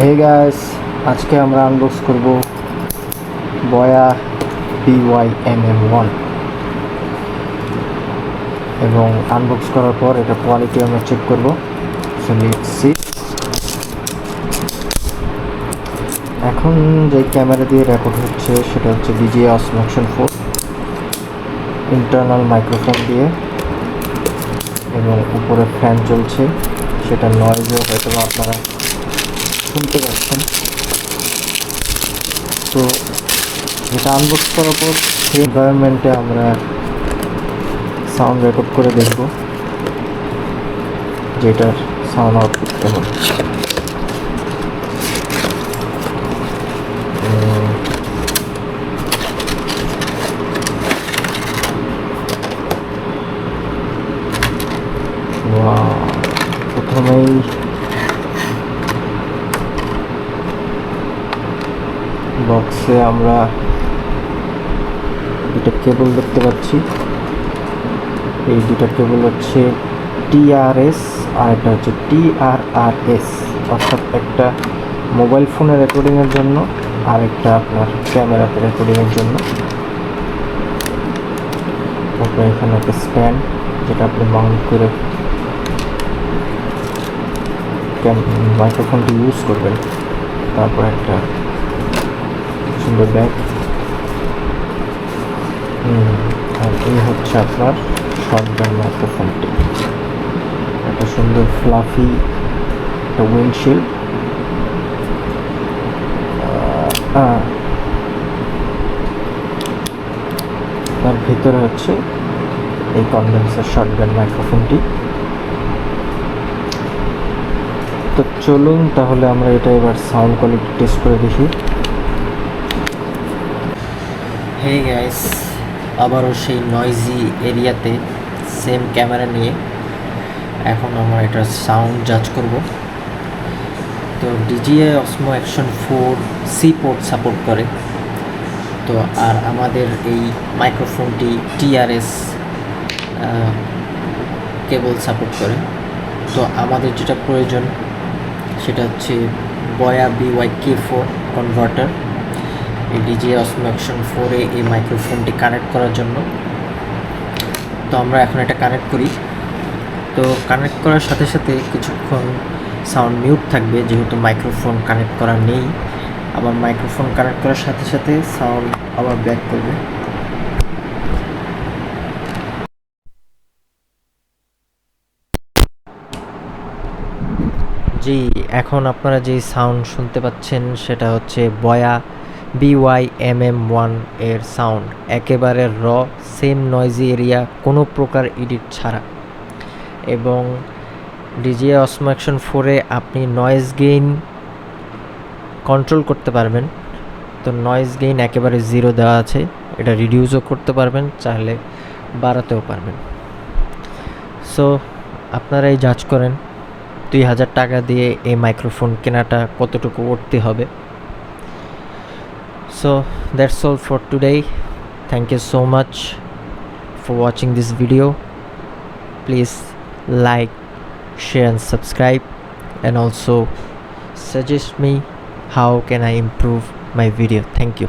Hey guys, আজকে আমরা unbox করব বয়া BYMM1 এবং আনবক্স করার পর এটা কোয়ালিটি আমরা চেক করব। So let's see. এখন যে ক্যামেরা দিয়ে রেকর্ড হচ্ছে সেটা হচ্ছে DJI Osmo Action 4 internal microphone দিয়ে, এবং উপরে ফ্যান চলছে, সেটা নয়েজও হয়তো আপনারা শুনতে পাচ্ছেন। তো এটা আনবক্স করার পর সেই এনভায়রনমেন্টে আমরা সাউন্ড রেকর্ড করে দেখব যেটার সাউন্ড আউটপুট কেমন। প্রথমেই বক্সে আমরা দুটো কেবল দেখতে পাচ্ছি। এই দুটো কেবল হচ্ছে TRS আর একটা হচ্ছে TRRS, অর্থাৎ একটা মোবাইল ফোনে রেকর্ডিংয়ের জন্য আর একটা আপনার ক্যামেরাতে রেকর্ডিংয়ের জন্য। তারপরে এখানে একটা স্ট্যান্ড যেটা আপনি মাউন্ট করে মাইক্রোফোনটি ইউজ করবেন। তারপর একটা সুন্দর ব্যাগ, আর এই হচ্ছে আপনার শর্টগান মাইক্রোফোনটি। একটা সুন্দর ফ্লাফি একটা উইন্ডশিল্ড, তার ভিতরে হচ্ছে এই কনডেন্সার শর্টগান মাইক্রোফোনটি। তো চলুন তাহলে আমরা এটা এবার সাউন্ড কোয়ালিটি টেস্ট করে দেখি। হে গাইস, আবারও সেই নয়েজি এরিয়াতে সেম ক্যামেরা নিয়ে এখন আমরা এটা সাউন্ড জাজ করব। তো DJI Osmo Action 4 C port support করে, তো আর আমাদের এই মাইক্রোফোনটি TRS কেবল সাপোর্ট করে। তো আমাদের যেটা প্রয়োজন সেটা হচ্ছে বয়া BYK4 কনভার্টার এই DJI Osmo Action 4-এ এই মাইক্রোফোনটি কানেক্ট করার জন্য। তো আমরা এখন এটা কানেক্ট করি। তো কানেক্ট করার সাথে সাথে কিছুক্ষণ সাউন্ড মিউট থাকবে, যেহেতু মাইক্রোফোন কানেক্ট করা নেই। আবার মাইক্রোফোন কানেক্ট করার সাথে সাথে সাউন্ড আবার ব্যাক করবে। জি, এখন আপনারা যে সাউন্ড শুনতে পাচ্ছেন সেটা হচ্ছে বয়া BYMM1 এর সাউন্ড, একেবারে র, সেম নয়েজি এরিয়া, কোনো প্রকার এডিট ছাড়া। এবং DJI Osmo Action 4-এ আপনি নয়েজ গেইন কন্ট্রোল করতে পারবেন। তো নয়েজ গেইন একেবারে 0 দেওয়া আছে, এটা রিডিউসও করতে পারবেন, চাইলে বাড়াতেও পারবেন। সো আপনারা এই জাজ করেন 2000 টাকা দিয়ে এই মাইক্রোফোন কেনাটা কতটুকু উঠতে হবে। So that's all for today. Thank you so much for watching this video. Please like, share and subscribe, and also suggest me how can I improve my video. Thank you.